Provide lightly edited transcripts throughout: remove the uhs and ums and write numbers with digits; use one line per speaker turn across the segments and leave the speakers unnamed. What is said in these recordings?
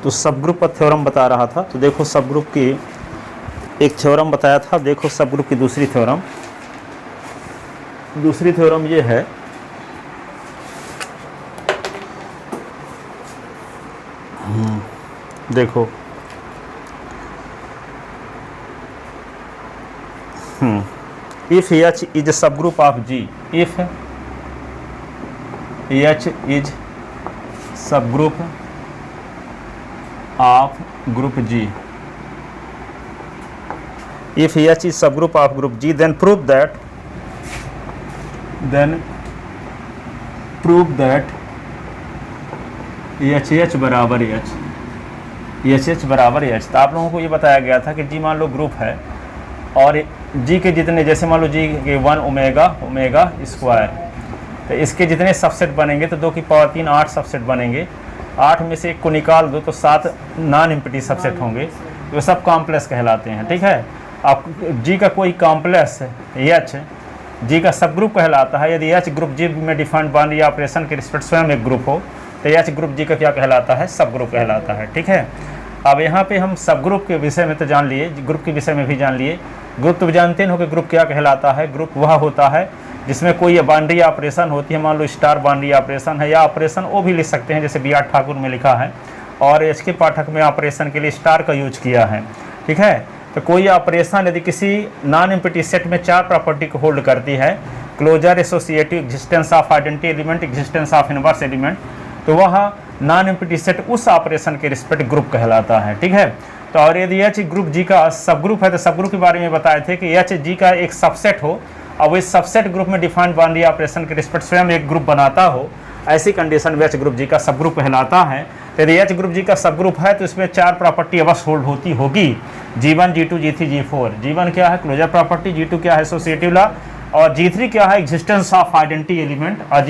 तो सब ग्रुप का थ्योरम बता रहा था। तो देखो सब ग्रुप की एक थ्योरम बताया था, देखो सब ग्रुप की दूसरी थ्योरम ये है, देखो if H is a subgroup of G, if H is subgroup of group G, if H is subgroup of group G, then prove that HH बराबर H। तो आप लोगों को ये बताया गया था कि G मान लो ग्रुप है और G के जितने, जैसे मान लो G के 1 ओमेगा स्क्वायर, तो इसके जितने सबसेट बनेंगे तो 2 की पावर 3 8 सबसेट बनेंगे। 8 में से एक को निकाल दो तो 7 नॉन एम्प्टी सबसेट होंगे, तो सब कॉम्प्लेक्स कहलाते हैं। ठीक है, आप G का कोई कॉम्प्लेक्स H G का सब ग्रुप कहलाता है। यदि H ग्रुप G में डिफाइंड बाउंड्री ऑपरेशन के रिस्पेक्ट स्वयं एक ग्रुप हो तो H ग्रुप G का क्या कहलाता है, सब ग्रुप कहलाता है। ठीक है, अब यहाँ पे हम सब ग्रुप के विषय में तो जान लिए, ग्रुप के विषय में भी जान लिए। ग्रुप तो जानते हो कि ग्रुप क्या कहलाता है। ग्रुप वह होता है जिसमें कोई बाउंड्री ऑपरेशन होती है, मान लो स्टार बाउंड्री ऑपरेशन है, या ऑपरेशन वो भी लिख सकते हैं जैसे बी आर ठाकुर में लिखा है, और एच के पाठक में ऑपरेशन के लिए स्टार का यूज किया है। ठीक है, तो कोई ऑपरेशन यदि किसी नॉन एम्प्टी सेट में 4 प्रॉपर्टी को होल्ड करती है, closure, associative, existence of identity element, existence of inverse element, तो वह नॉन एम्प्टी सेट उस ऑपरेशन के रिस्पेक्ट ग्रुप कहलाता है। ठीक है, तो और यदि एच ग्रुप जी का सब ग्रुप है तो सब ग्रुप के बारे में बताए थे कि एच जी का एक सबसेट हो और इस सबसेट ग्रुप में डिफाइंड बाउंड्री ऑपरेशन के रिस्पेक्ट स्वयं एक ग्रुप बनाता हो, ऐसी कंडीशन में एच ग्रुप जी का सब ग्रुप कहलाता है। तो यदि एच ग्रुप जी का सब ग्रुप है तो इसमें 4 प्रॉपर्टी अवश्य होल्ड होती होगी, G1 G2 G3 G4। G1 क्या है, क्लोजर प्रॉपर्टी, G2 क्या है, एसोसिएटिव लॉ, और G3 क्या है, एग्जिस्टेंस ऑफ आइडेंटिटी एलिमेंट, और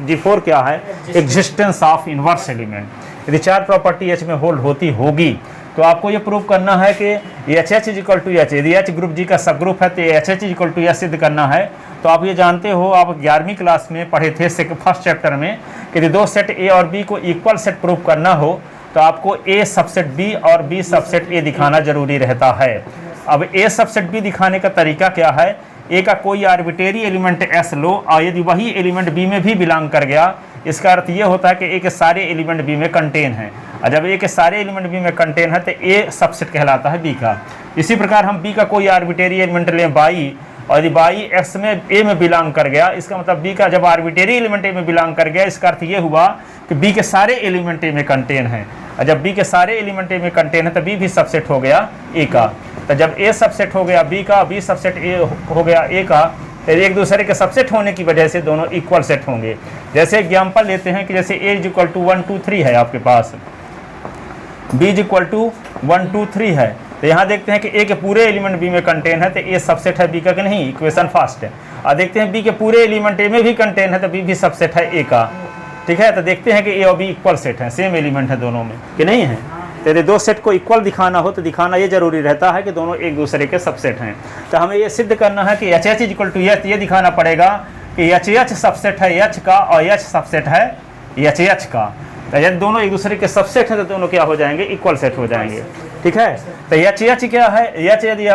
G4 क्या है, एग्जिस्टेंस ऑफ इनवर्स एलिमेंट। यदि 4 प्रॉपर्टी एच में होल्ड होती होगी तो आपको ये प्रूव करना है कि HH is equal to H. यदि एच ग्रुप जी का सब ग्रुप है तो HH is equal to H सिद्ध करना है। तो आप ये जानते हो, आप 11वीं क्लास में पढ़े थे फर्स्ट चैप्टर में कि यदि 2 सेट ए और बी को इक्वल सेट प्रूव करना हो तो आपको ए सबसेट बी और बी सबसेट ए दिखाना जरूरी रहता है। अब ए सबसेट बी दिखाने का तरीका क्या है, ए का कोई आर्बिट्रेरी एलिमेंट एस लो और यदि वही एलिमेंट बी में भी बिलोंग कर गया, इसका अर्थ ये होता है कि ए के सारे एलिमेंट बी में कंटेन हैं, और जब ए के सारे एलिमेंट बी में कंटेन है तो ए सबसेट कहलाता है बी का। इसी प्रकार हम बी का कोई आर्बिट्रेरी एलिमेंट लें बाई, और यदि बाई एक्स में ए में बिलोंग कर गया, इसका मतलब बी का जब आर्बिट्रेरी एलिमेंट ए में बिलोंग कर गया, इसका अर्थ ये हुआ कि बी के सारे एलिमेंट ए में कंटेन हैं, और जब बी के सारे एलिमेंट ए में कंटेन है तो बी भी सबसेट हो गया ए का। तो जब ए सबसेट हो गया बी का, बी सबसेट ए हो गया ए का, तो एक दूसरे के सबसेट होने की वजह से दोनों इक्वल सेट होंगे। जैसे एग्जाम्पल लेते हैं कि जैसे ए इज इक्वल टू 1 2 3 है आपके पास, बी इज इक्वल टू 1 2 3 है, तो यहाँ देखते हैं कि ए के पूरे एलिमेंट बी में कंटेन है तो ए सबसेट है बी का कि नहीं, इक्वेशन फर्स्ट है। और देखते हैं बी के पूरे एलिमेंट ए में भी कंटेन है तो बी भी सबसेट है ए का। ठीक है, तो देखते हैं कि ए और बी इक्वल सेट है, सेम एलिमेंट है दोनों में कि नहीं है। तो यदि 2 सेट को इक्वल दिखाना हो तो दिखाना ये जरूरी रहता है कि दोनों एक दूसरे के सबसेट हैं। तो हमें ये सिद्ध करना है कि H H equal to H, ये दिखाना पड़ेगा कि एच एच सबसेट है एच का और एच सबसेट है एच एच का। तो यदि दोनों एक दूसरे के सबसेट हैं तो दोनों क्या हो जाएंगे, इक्वल सेट हो जाएंगे। ठीक है, तो एच एच क्या है, एच यदि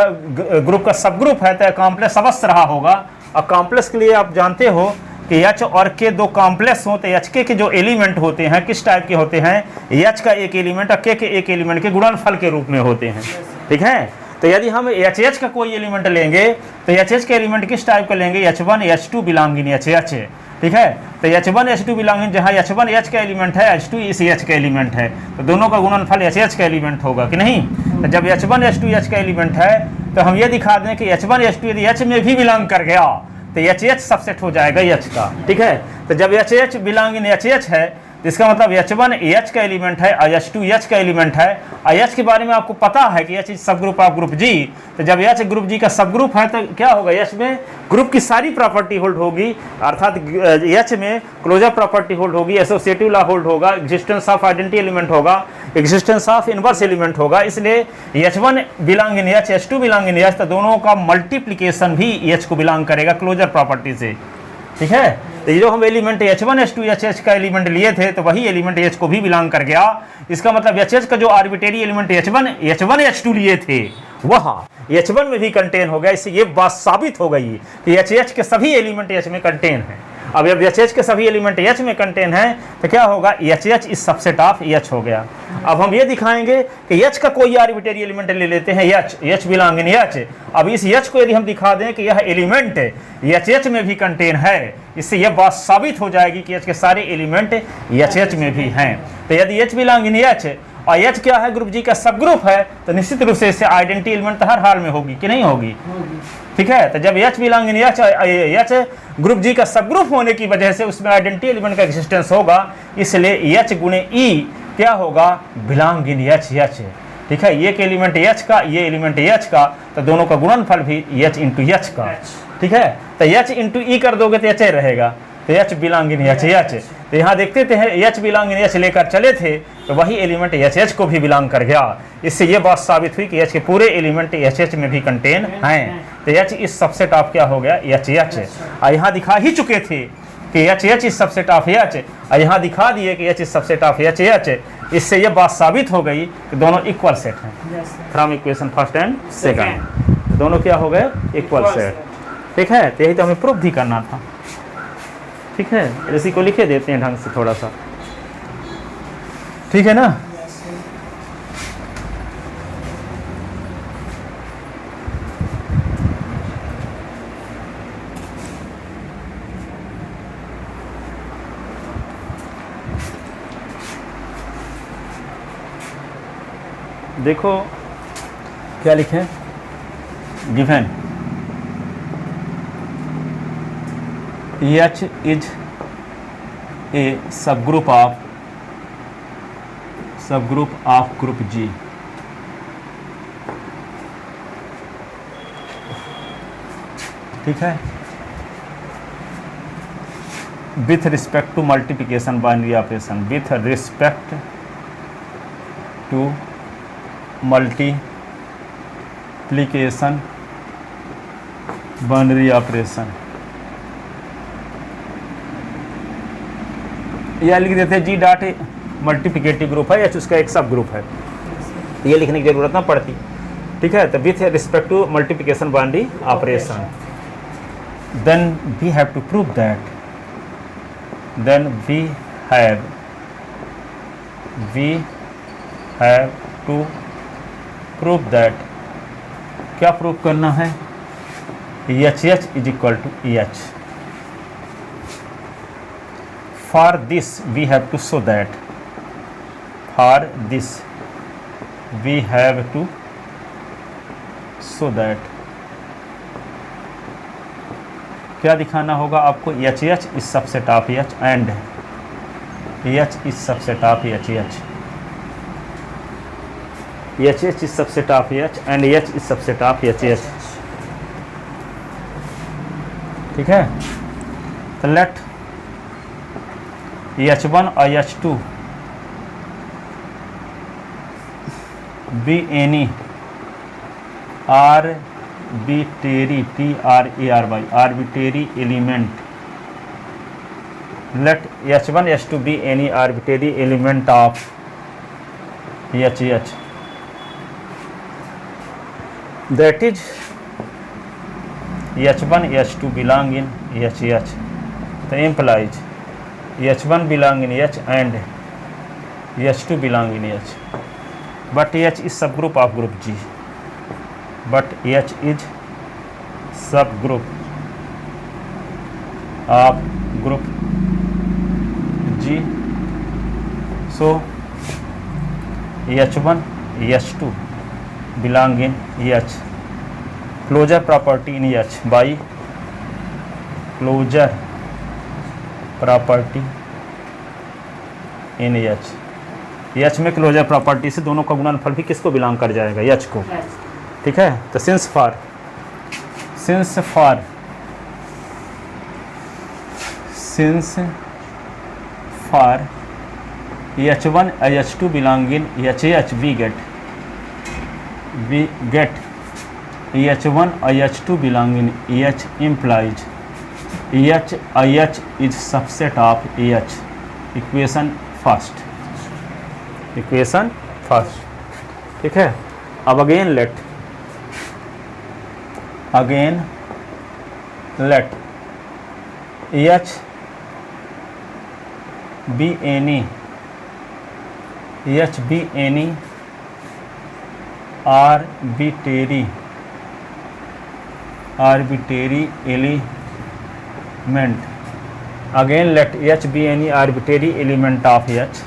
ग्रुप का सब ग्रुप है तो कॉम्प्लेक्स अवश्य रहा होगा, और कॉम्प्लेक्स के लिए आप जानते हो कि एच और के 2 कॉम्प्लेक्स होते हैं। एच के जो एलिमेंट होते हैं किस टाइप के होते हैं, एच का एक एलिमेंट और के एक एलिमेंट के गुणनफल के रूप में होते हैं। ठीक है, तो यदि हम एच एच का कोई एलिमेंट लेंगे तो एच एच के एलिमेंट किस टाइप का लेंगे, H1 H2 belonging H H. ठीक है, तो H1 H2 बिलोंगिंग, जहाँ H1 H का एलिमेंट है, H2 इस H का एलिमेंट है, तो दोनों का गुणनफल एच एच का एलिमेंट होगा कि नहीं। तो जब H1 H2 H का एलिमेंट है तो हम ये दिखा दें कि H1 H2 यदि H में भी बिलोंग कर गया तो एच एच सबसेट हो जाएगा एच का। ठीक है, तो जब H H belonging H H है तो इसका मतलब H1 एच का एलिमेंट है और H2 एच का एलिमेंट है, और एच के बारे में आपको पता है कि H is subgroup of group जी। तो जब एच ग्रुप जी का सब ग्रुप है तो क्या होगा, एच में ग्रुप की सारी प्रॉपर्टी होल्ड होगी, अर्थात एच में क्लोजर प्रॉपर्टी होल्ड होगी, एसोसिएटिव लॉ होल्ड होगा, एग्जिस्टेंस ऑफ आइडेंटिटी एलिमेंट होगा, एग्जिस्टेंस ऑफ इनवर्स एलिमेंट होगा। इसलिए H1 belong in H, H2 belong in H, तो दोनों का मल्टीप्लीकेशन भी एच को बिलोंग करेगा क्लोजर प्रॉपर्टी से। ठीक है। तो ये जो हम एलिमेंट H1 H2 HH का एलिमेंट लिए थे तो वही एलिमेंट H को भी बिलोंग कर गया। इसका मतलब HH का जो आर्बिट्रेरी एलिमेंट H1 H2 लिए थे वह H1 में भी कंटेन हो गया। इससे ये बात साबित हो गई कि HH के सभी एलिमेंट H में कंटेन है। अब जब HH के सभी एलिमेंट H में कंटेन है तो क्या होगा, HH इस सबसेट ऑफ H हो गया। अब हम ये दिखाएंगे कि H का कोई आर्बिट्रेरी एलिमेंट ले लेते हैं H बिलोंग इन H। अब इस H को यदि हम दिखा दें कि यह एलिमेंट HH में भी कंटेन है, इससे यह बात साबित हो जाएगी कि H के सारे एलिमेंट HH में भी हैं। तो यदि H बिलोंग इन H और H क्या है, ग्रुप G का सब ग्रुप है, तो निश्चित रूप से इससे आइडेंटिटी एलिमेंट हर हाल में होगी कि नहीं होगी, ठीक है। तो जब H belong in H group G का सब ग्रुप होने की वजह से उसमें आइडेंटिटी एलिमेंट का एग्जिस्टेंस होगा, इसलिए H गुणे E क्या होगा, बिलोंग इन H, ठीक है। ये एलिमेंट H का, ये एलिमेंट H का, तो दोनों का गुणनफल भी H इंटू H का, ठीक है। तो H इंटू E कर दोगे तो H रहेगा, तो H बिलोंग इन H। तो यहाँ देखते थे H बिलोंग इन H लेकर चले थे तो वही एलिमेंट HH को भी बिलोंग कर गया। इससे ये बात साबित हुई कि H के पूरे एलिमेंट HH में भी कंटेन हैं। तो H इस सबसेट ऑफ क्या हो गया, HH। और यहाँ दिखा ही चुके थे कि HH इस सबसेट ऑफ H, और यहाँ दिखा दिए कि H इस सबसेट ऑफ HH। इससे ये बात साबित हो गई कि दोनों इक्वल सेट हैं from equation first and second, दोनों क्या हो गए, इक्वल सेट, ठीक है। तो यही तो हमें प्रूफ भी करना था, ठीक है। इसी को लिखे देते हैं ढंग से थोड़ा सा, ठीक है ना। देखो क्या लिखे, given H is a subgroup of group G, ठीक है, with respect to multiplication binary operation, with respect to multiplication binary operation। यह लिख देते हैं G डॉट मल्टीप्लिकेटिव ग्रुप है, H उसका एक सब ग्रुप है, ये लिखने की जरूरत ना पड़ती, ठीक है। तो with respect to multiplication binary operation, then we have to prove that, then we have to prove that, क्या प्रूव करना है, HH is equal to EH। For this we have to show that, for this we have to show that, क्या दिखाना होगा आपको, HH इस subset of H and H इस subset of HH, HH इस subset of H and H इस subset of HH, ठीक है। तो लेट H1 और H2 be any arbitrary arbitrary element, let H1 H2 be any arbitrary element of HH, that is H1 H2 belong in HH, तो implies H1 belong in H and H2 belong in H, but H is subgroup of group G, but H is subgroup of group G, so H1 H2 belong in H, closure property in H by closure property in H में closure property से दोनों का गुणनफल भी किसको belong कर जाएगा, H को, ठीक है। तो since for H1 H2 belong in HH, we get H1 H2 belong in H implies IH is subset of AH. Equation first, equation first, ठीक है। अब again let AH be any arbitrary element. Again let H be any arbitrary element of H.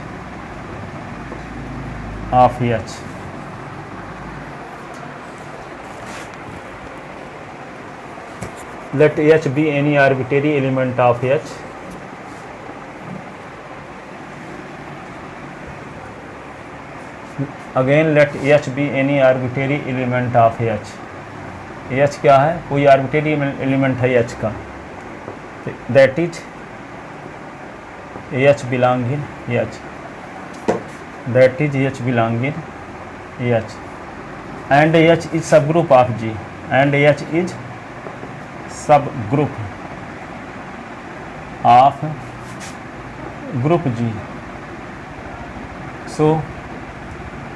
Let H be any arbitrary element of H. Again let H be any arbitrary element of H. H क्या है? कोई arbitrary element है H का, that is H belong in H. That is H belong in H. And H is subgroup of G. And H is subgroup of group G. So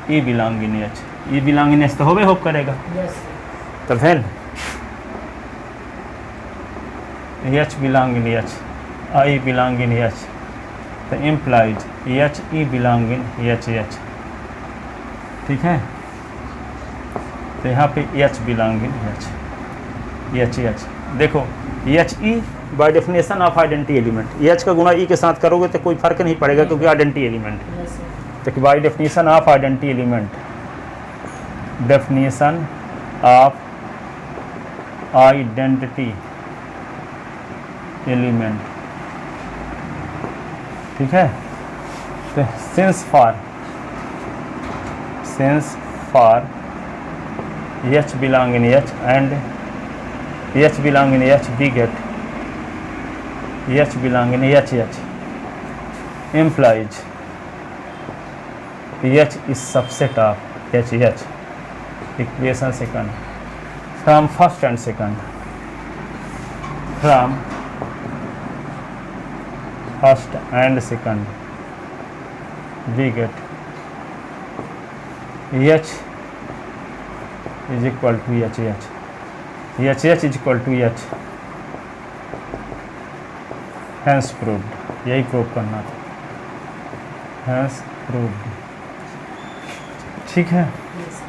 E belong in H. E belong in H तो होवे hope करेगा।
Yes.
तो फिर H belong in H, I belong in H, तो implies H E belong in H. ठीक है, तो यहाँ पे H belong in H. देखो H E by definition of identity element, H का गुणा E के साथ करोगे तो कोई फर्क नहीं पड़ेगा क्योंकि आइडेंटिटी एलिमेंट है।
Yes, sir.
तो by definition of identity element, definition of identity element, ठीक है। तो since for H belong in H and H belong in H, we get H belong in H implies H is subset of H. Equation second from first and second, from first and second we get H is equal to H is equal to H, hence proved. यही prove करना था, hence proved, ठीक है।
Yes, sir.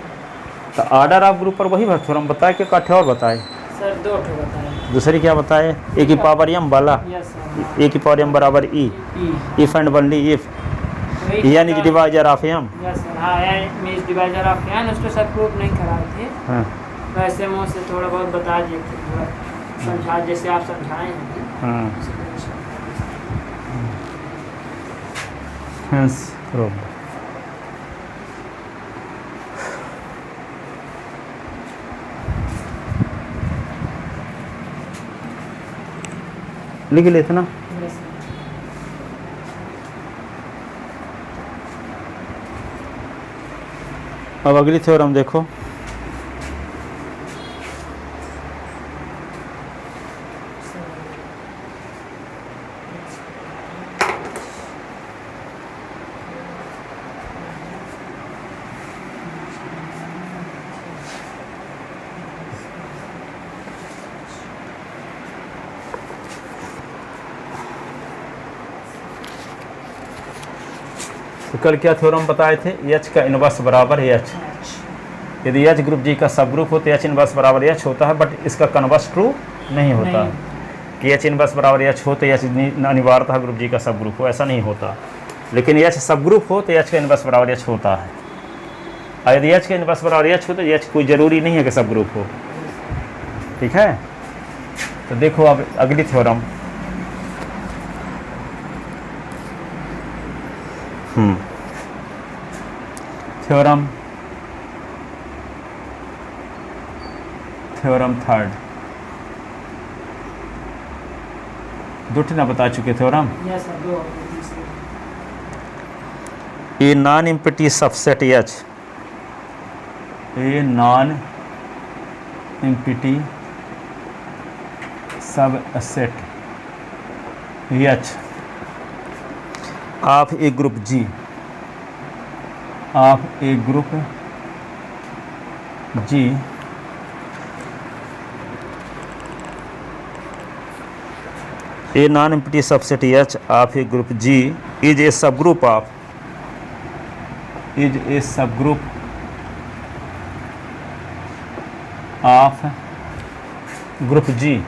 तो order of group पर वही theorem बताए कि काठे और बताए?
सर दो ठो बताए।
दूसरी क्या बताए? ए की पावर m वाला,
Yes, sir.
ए की पावर m बराबर E,
E.
if and only if
वही
n is divisor of m।
Yes, sir. हाँ, n is divisor of n, उसको सब प्रूफ नहीं कराए थे।
हाँ
वैसे मुँह से थोड़ा बहुत बता दिए थे, थोड़ा समझा, जैसे आप समझाए हैं।
हाँ, hence proved। लिख लेते ना।
Yes, sir.
अब अगली थ्योरम देखो, तो कल क्या थ्योरम बताए थे? H का इनवर्स बराबर H। यदि H ग्रुप G का सब ग्रुप हो तो H इनवर्स बराबर H होता है, बट इसका कन्वर्स ट्रू नहीं होता कि H इनवर्स बराबर H हो तो H अनिवार्यतः ग्रुप G का सब ग्रुप हो, ऐसा नहीं होता। लेकिन H सब ग्रुप हो तो H का इनवर्स बराबर H होता है, और यदि H का इनवर्स बराबर H हो तो H कोई ज़रूरी नहीं है कि सब ग्रुप हो, ठीक है। तो देखो अब अगली थ्योरम, थ्योरम थर्ड, दो ना बता चुके थ्योरम।
Yes, sir. दो।
A non empty subset H, a non empty subset H of a group G, of a group G a non-empty subset H of a group G is a subgroup of group G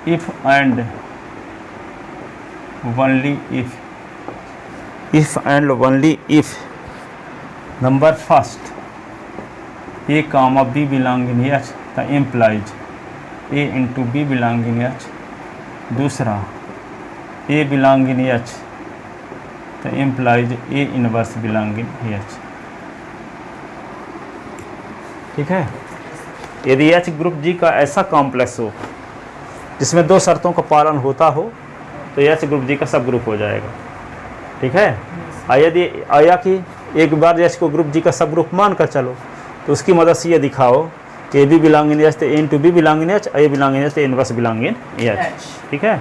if and only if number first A comma B belong in H the implies A into B belong in H, दूसरा A belong in H तो implies A inverse belong in H। ठीक है, यदि H group G का ऐसा complex हो जिसमें दो शर्तों का पालन होता हो तो H ग्रुप G का सब ग्रुप हो जाएगा। ठीक है, यदि आया कि एक बार H को ग्रुप G का सब ग्रुप मान कर चलो तो उसकी मदद से ये दिखाओ कि A B belong in H तो A into B belong in H, A belong in H तो इनवर्स बिलोंग इन एच। ठीक है,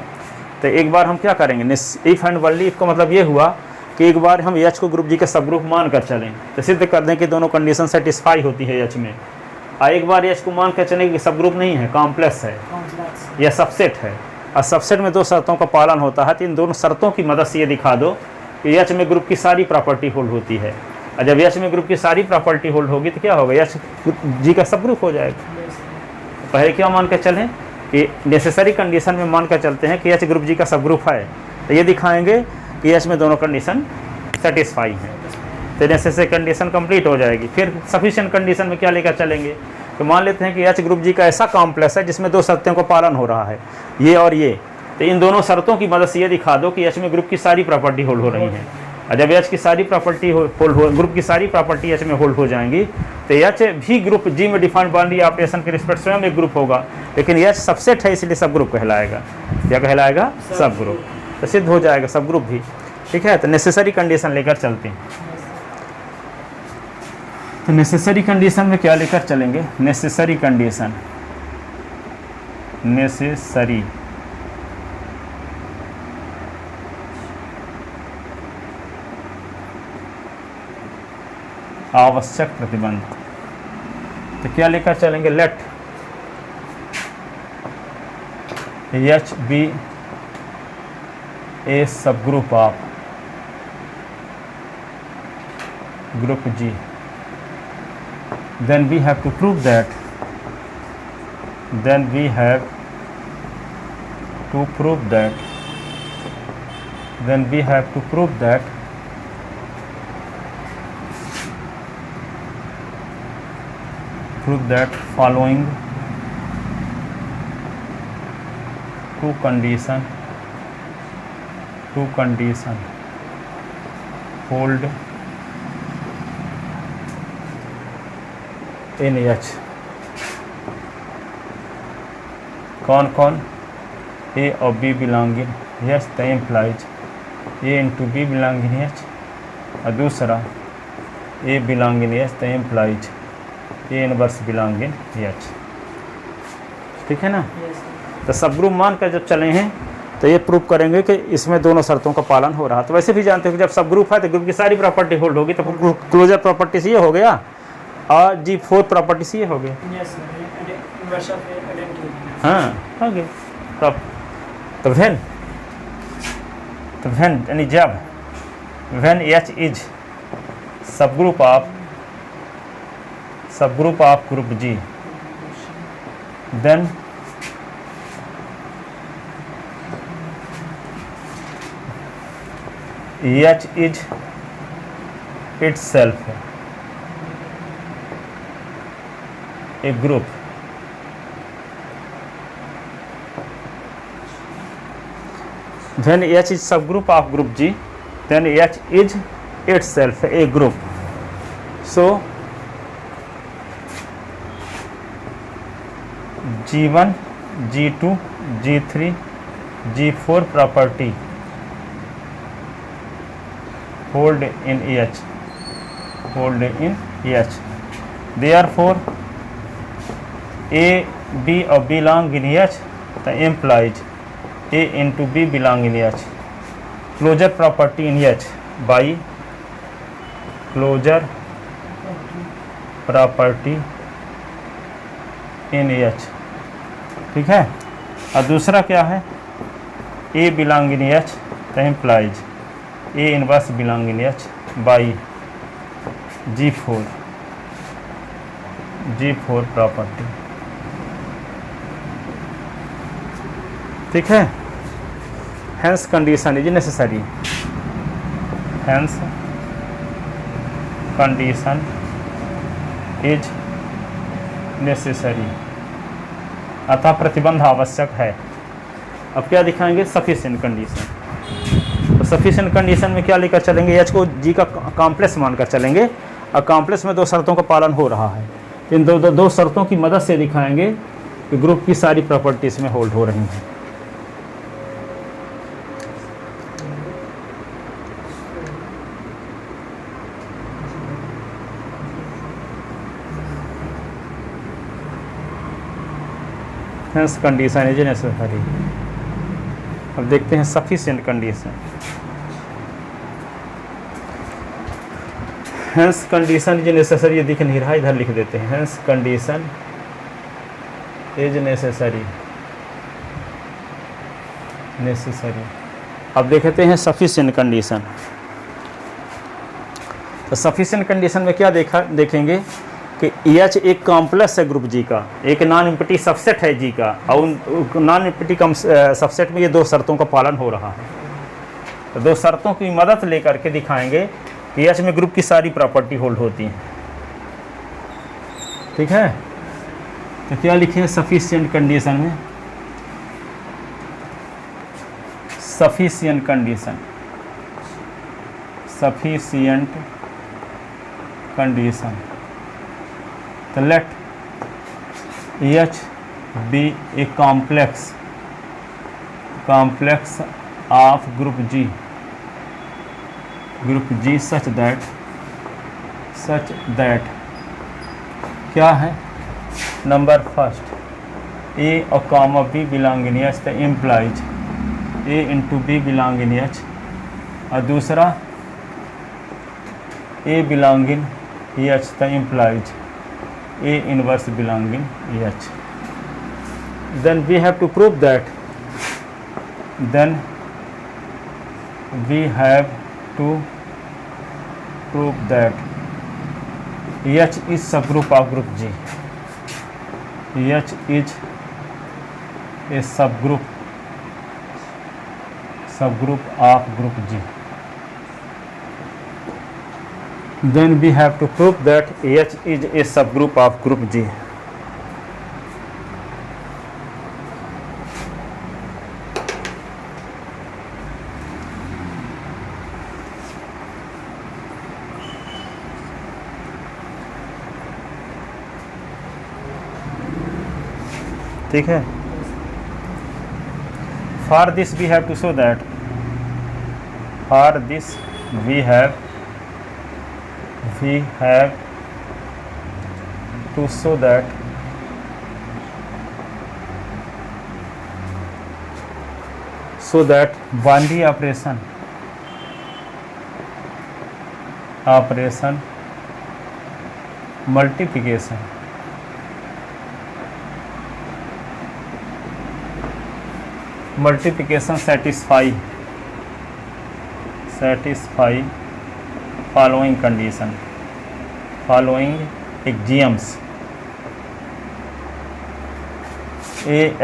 तो एक बार हम क्या करेंगे, इफ एंड ओनली इफ का मतलब ये हुआ कि एक बार हम एच को ग्रुप जी का सब ग्रुप मान कर चलें तो सिद्ध कर दें कि दोनों कंडीशन सेटिस्फाई होती है एच में। एक बार एच को मान कर चलें कि सब ग्रुप नहीं है, कॉम्प्लेक्स है या सबसेट है, और सबसेट में दो शर्तों का पालन होता है तो इन दोनों शर्तों की मदद से ये दिखा दो कि एच में ग्रुप की सारी प्रॉपर्टी होल्ड होती है। और जब एच में ग्रुप की सारी प्रॉपर्टी होल्ड होगी तो क्या होगा, एच जी का सब ग्रुप हो जाएगा। पहले क्या मान कर चलें कि नेसेसरी कंडीशन में मान कर चलते हैं कि एच ग्रुप जी का सब ग्रुप है तो ये दिखाएंगे कि एच में दोनों कंडीशन सेटिस्फाई हैं तो नेसेसरी कंडीशन कंप्लीट हो जाएगी। फिर सफिशिएंट कंडीशन में क्या लेकर चलेंगे, तो मान लेते हैं कि एच ग्रुप जी का ऐसा कॉम्प्लेक्स है जिसमें दो शर्तों का पालन हो रहा है, ये और ये, तो इन दोनों शर्तों की मदद से ये दिखा दो कि एच में ग्रुप की सारी प्रॉपर्टी होल्ड हो रही हैं। और जब एच की सारी प्रॉपर्टी होल्ड हो, ग्रुप की सारी प्रॉपर्टी एच में होल्ड हो जाएंगी तो एच भी ग्रुप जी में डिफाइंड बाउंड्री ऑपरेशन के रिस्पेक्ट स्वयं एक ग्रुप होगा, लेकिन एच सबसेट है इसलिए सब ग्रुप कहलाएगा। क्या कहलाएगा, सब ग्रुप, तो सिद्ध हो जाएगा सब ग्रुप भी। ठीक है, तो नेसेसरी कंडीशन लेकर चलते हैं। तो नेसेसरी कंडीशन में क्या लेकर चलेंगे, नेसेसरी कंडीशन, नेसेसरी आवश्यक प्रतिबंध, तो क्या लेकर चलेंगे, late H B A subgroup of group G, then we have to prove that following two condition hold in H। कौन कौन, A और B belong in H तो implies A into B belong in H, और दूसरा A belong in H तो implies A inverse belong in H। ठीक है ना, तो सब ग्रुप मान कर जब चले हैं तो ये प्रूव करेंगे कि इसमें दोनों शर्तों का पालन हो रहा। तो वैसे भी जानते हो कि जब सब ग्रुप है तो ग्रुप की सारी प्रॉपर्टी होल्ड होगी, तो क्लोजर प्रॉपर्टी से ये हो गया और जी फोर्थ प्रॉपर्टी से ये हो गया। हाँ हो गया, तो व्हेन यानी जब when H is subgroup of group G, then H is itself a group when H is subgroup of group G, then H is itself a group. So G1, G2, G3, G4 property hold in H. Therefore A, B belong in H, the implies A into B belong in H. Closure property in H by closure property in H. ठीक है। और दूसरा क्या है, A belong in H the implies A inverse belong in H by G4 property. ठीक है। Hence condition is necessary. Hence condition is necessary. अतः प्रतिबंध आवश्यक है। अब क्या दिखाएंगे, सफिशिएंट कंडीशन। तो सफिशिएंट कंडीशन में क्या लेकर चलेंगे, एच को जी का कॉम्प्लेक्स मानकर चलेंगे, और कॉम्प्लेक्स में दो शर्तों का पालन हो रहा है। इन दो शर्तों की मदद से दिखाएंगे कि ग्रुप की सारी प्रॉपर्टीज में होल्ड हो रही हैं। Hence condition is necessary. अब देखते हैं sufficient condition. Hence condition is necessary, ये दिख नहीं रहा, इधर लिख देते हैं। Hence condition is necessary. अब देखते हैं sufficient condition. तो sufficient condition में क्या देखेंगे कि एच एक कॉम्प्लेक्स है ग्रुप जी का, एक नॉन एम्प्टी सबसेट है जी का, और नॉन एम्प्टी सबसेट में ये दो शर्तों का पालन हो रहा है। तो दो शर्तों की मदद लेकर के दिखाएंगे कि एच में ग्रुप की सारी प्रॉपर्टी होल्ड होती हैं। ठीक है। तो क्या लिखे सफिशिएंट कंडीशन में, सफिशिएंट कंडीशन तो let H be a complex of group G such that क्या है, नंबर फर्स्ट A और comma B belong in H तो implies A into B belong in H, और दूसरा A belong in H तो implies A inverse belong in H. Then we have to prove that H is subgroup of group G. H is a subgroup of group G. Then we have to prove that H is a subgroup of group G. ठीक है। For this we have to show that we have to show that binary operation multiplication satisfy following condition, following axioms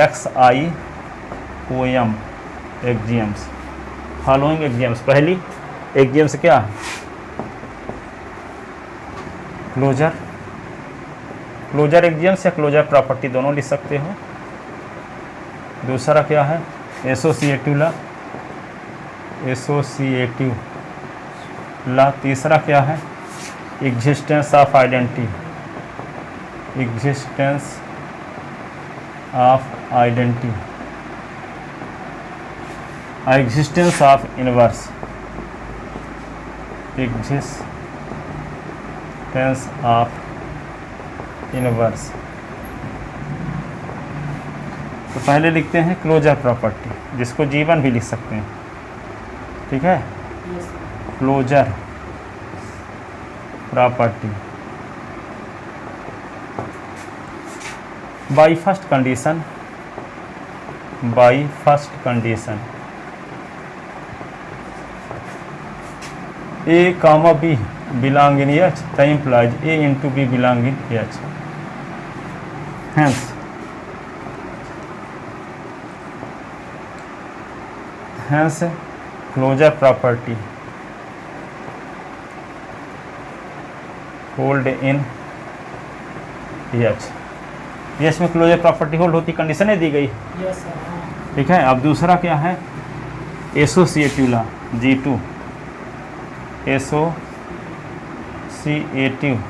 AXIOM axioms, following axioms। पहली axioms क्या है, closure axioms या closure property दोनों लिख सकते हो। दूसरा क्या है, एसोसिएटिव ला। तीसरा क्या है, existence of identity, existence of inverse, तो पहले लिखते हैं क्लोजर प्रॉपर्टी, जिसको G1 भी लिख सकते हैं, ठीक है।
Yes sir.
Closure property by first condition, by first condition A comma B belong in H, that implies A into B belong in H. Hence closure property hold in H. H में closure property hold होती, condition दी गई,
yes sir. हाँ।
ठीक है। अब दूसरा क्या है, associative law G2, associative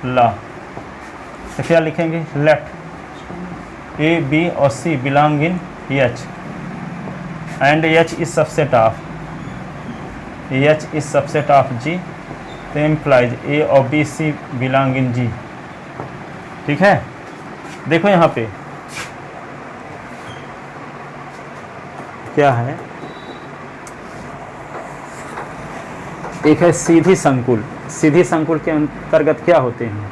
law, तो क्या लिखेंगे, लेट A, B और C belong in H and H is subset of G, तो इम्प्लाइज A और B, C belong in G, ठीक है। देखो यहाँ पे क्या है, एक है सीधी संकुल। सीधी संकुल के अंतर्गत क्या होते हैं,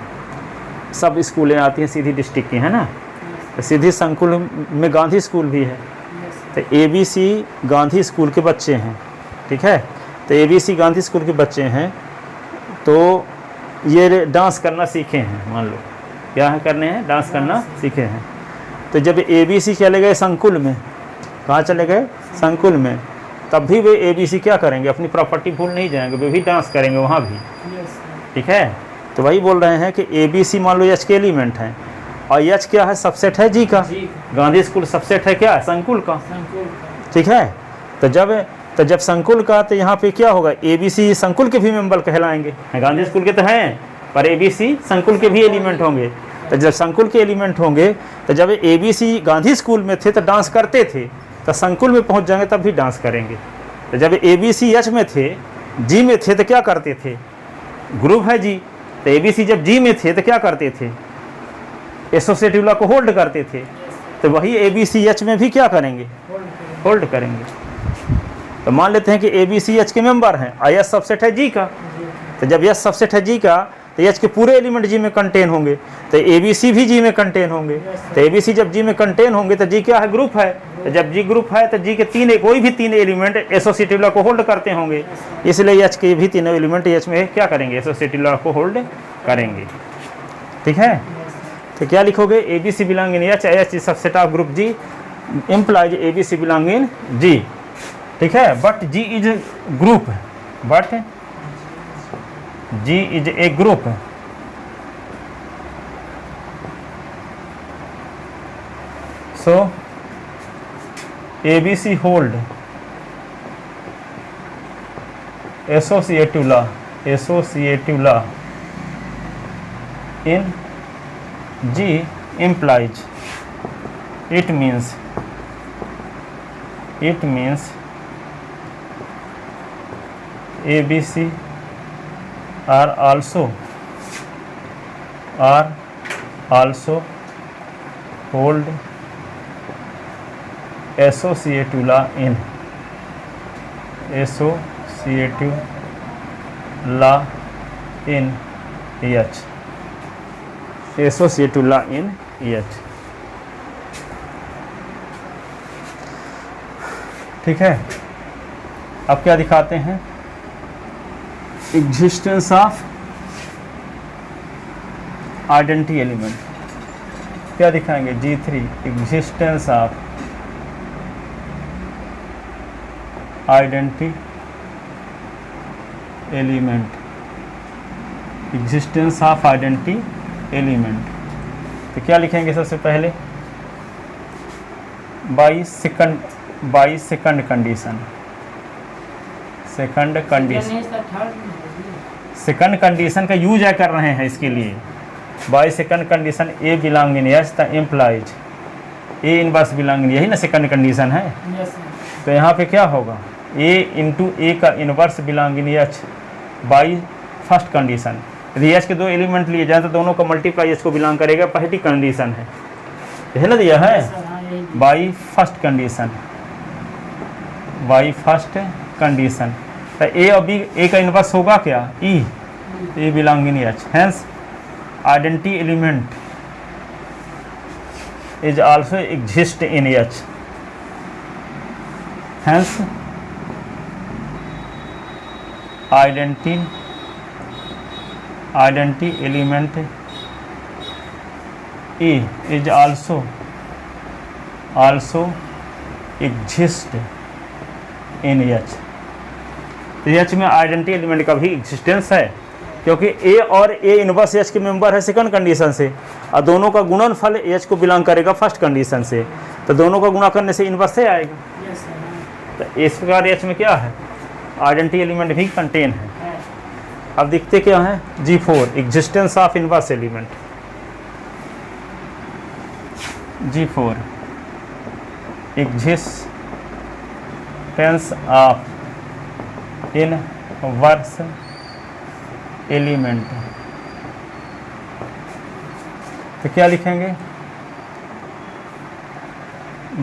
सब स्कूलें आती हैं सीधी डिस्ट्रिक्ट की, है ना। तो सीधी संकुल में गांधी स्कूल भी है, तो ABC गांधी स्कूल के बच्चे हैं, ठीक है। तो ABC गांधी स्कूल के बच्चे हैं, तो ये डांस करना सीखे हैं, मान लो क्या है करने हैं, डांस करना सीखे हैं। तो जब ABC चले गए संकुल में, कहाँ चले गए, संकुल में, तब भी वे ABC क्या करेंगे, अपनी प्रॉपर्टी भूल नहीं जाएंगे, वे भी डांस करेंगे वहाँ भी, ठीक है। तो वही बोल रहे हैं कि ABC मान लो H के एलिमेंट हैं, और H क्या है, सबसेट है G का। गांधी स्कूल सबसेट है क्या, संकुल का, ठीक है। तो जब संकुल का, तो यहाँ पे क्या होगा, ABC संकुल के भी मेंबर कहलाएंगे, गांधी स्कूल के तो हैं, पर ABC संकुल के भी एलिमेंट होंगे। तो जब संकुल के एलिमेंट होंगे, तो जब ABC गांधी स्कूल में थे तो डांस करते थे, तो संकुल में पहुंच जाएंगे तब भी डांस करेंगे। तो जब ABC H में थे, G में थे, तो क्या करते थे, ग्रुप है G, तो ABC जब G में थे तो क्या करते थे, एसोसिएटिव लॉ को होल्ड करते थे। तो वही ABC H में भी क्या करेंगे, होल्ड करेंगे। तो मान लेते हैं कि ABC H के मेंबर हैं, और H सबसेट है G का। तो जब H सबसेट है G का, तो H के पूरे एलिमेंट G में कंटेन होंगे, तो ABC भी G में कंटेन होंगे। तो ABC जब G में कंटेन होंगे, तो G क्या है, ग्रुप है। तो जब G ग्रुप है, तो G के कोई भी तीन एलिमेंट एसोसिएटिव लॉ को होल्ड करते होंगे, इसलिए H के भी तीनों एलिमेंट H में क्या करेंगे, एसोसिएटिव लॉ को होल्ड करेंगे, ठीक है। तो क्या लिखोगे, ABC belong in H, H is subset of group G, implies ABC belong in G, ठीक है। But G is group, but G is a group, so ABC hold associative law in G implies, it means ABC are also hold associative law in H, associative law in H, ठीक है। अब क्या दिखाते हैं, existence of identity element, क्या दिखाएंगे, G3 existence of identity element, existence of identity element. तो क्या लिखेंगे, सबसे पहले by second condition, second condition का यूज है कर रहे हैं इसके लिए। By second condition A belong in H, the implies A inverse belong इन, यही ना सेकंड कंडीशन है। तो यहाँ पे क्या होगा, A इंटू A का inverse belong in H by first condition. यदि H के दो एलिमेंट लिए जाए तो दोनों का मल्टीप्लाई H को बिलोंग करेगा, पहली कंडीशन है। है ना, दिया है
सर हाँ यही दिया।
By first condition, by first condition. तो ए और बी, ए का इनवर्स होगा क्या, E, A belong in H, hence identity element is also exist in H, hence identity element E is also exist in H। तो H में identity element का भी existence है, क्योंकि A और A इनवर्स H के मेंबर है second condition से, और दोनों का गुणनफल H को बिलोंग करेगा फर्स्ट कंडीशन से, तो दोनों का गुणा करने से इनवर्स से आएगा।
यस सर हाँ
तो इस प्रकार H में क्या है, आइडेंटिटी एलिमेंट भी कंटेन है।
है।
अब दिखते क्या है, G4 existence of inverse element, G4 existence of inverse element. तो क्या लिखेंगे,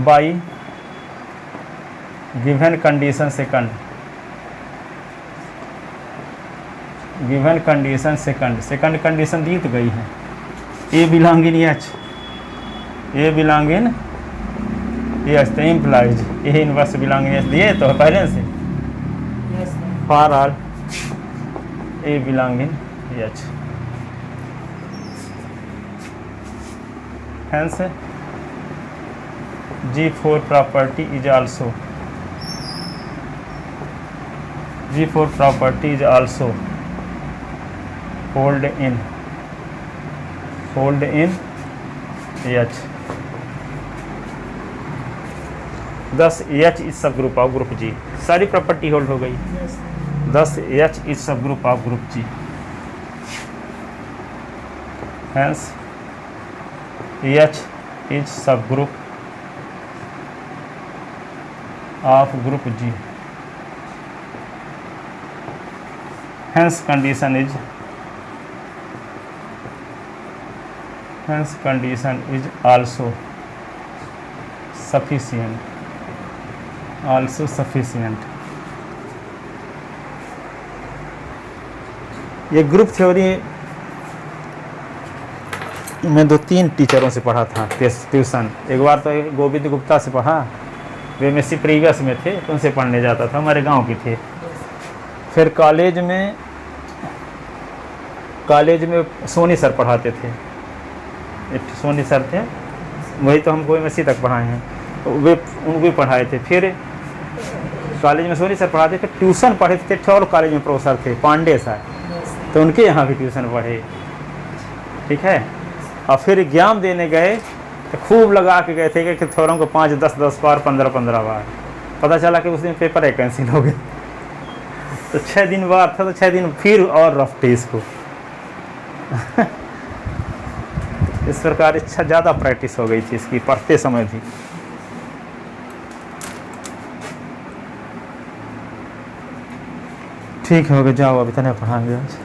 by given condition second, given condition second, second condition दी तो गई है, A belong in H, A belong in H, तो implies A inverse belong in H दिए तो पहले से,
yes sir
for all A belong in H, hence G4 property is also, G4 property is also hold in H, thus H is subgroup of group G, सारी property hold हो गई,
yes sir
thus H is subgroup of group G, hence H is subgroup of group G, hence condition is also sufficient, ये group theory मैं 2-3 टीचरों से पढ़ा था tuition, एक बार तो गोविंद गुप्ता से पढ़ा, वे एमएससी प्रीवियस में थे तो उनसे पढ़ने जाता था, हमारे गांव के थे। फिर कॉलेज में सोनी सर पढ़ाते थे, एक सोनी सर थे, वही तो हमको एमएससी तक पढ़ाए हैं, तो वे उनको भी पढ़ाए थे। फिर कॉलेज में सोनी सर पढ़ाते थे, ट्यूशन पढ़े थे, और कॉलेज में प्रोफेसर थे पांडे सर, तो उनके यहाँ भी ट्यूशन पढ़े, ठीक है। और फिर एग्जाम देने गए तो खूब लगा के गए थे कि थोरों को 5-10 बार 15 बार, पता चला कि उस दिन पेपर एक कैंसिल हो गए। तो 6 दिन बाद था, तो 6 दिन फिर और रफ थे इसको। इस प्रकार इच्छा ज़्यादा प्रैक्टिस हो गई थी इसकी, पढ़ते समय भी। ठीक है, हो गया, जाओ अभी तक नहीं पढ़ाएंगे आज।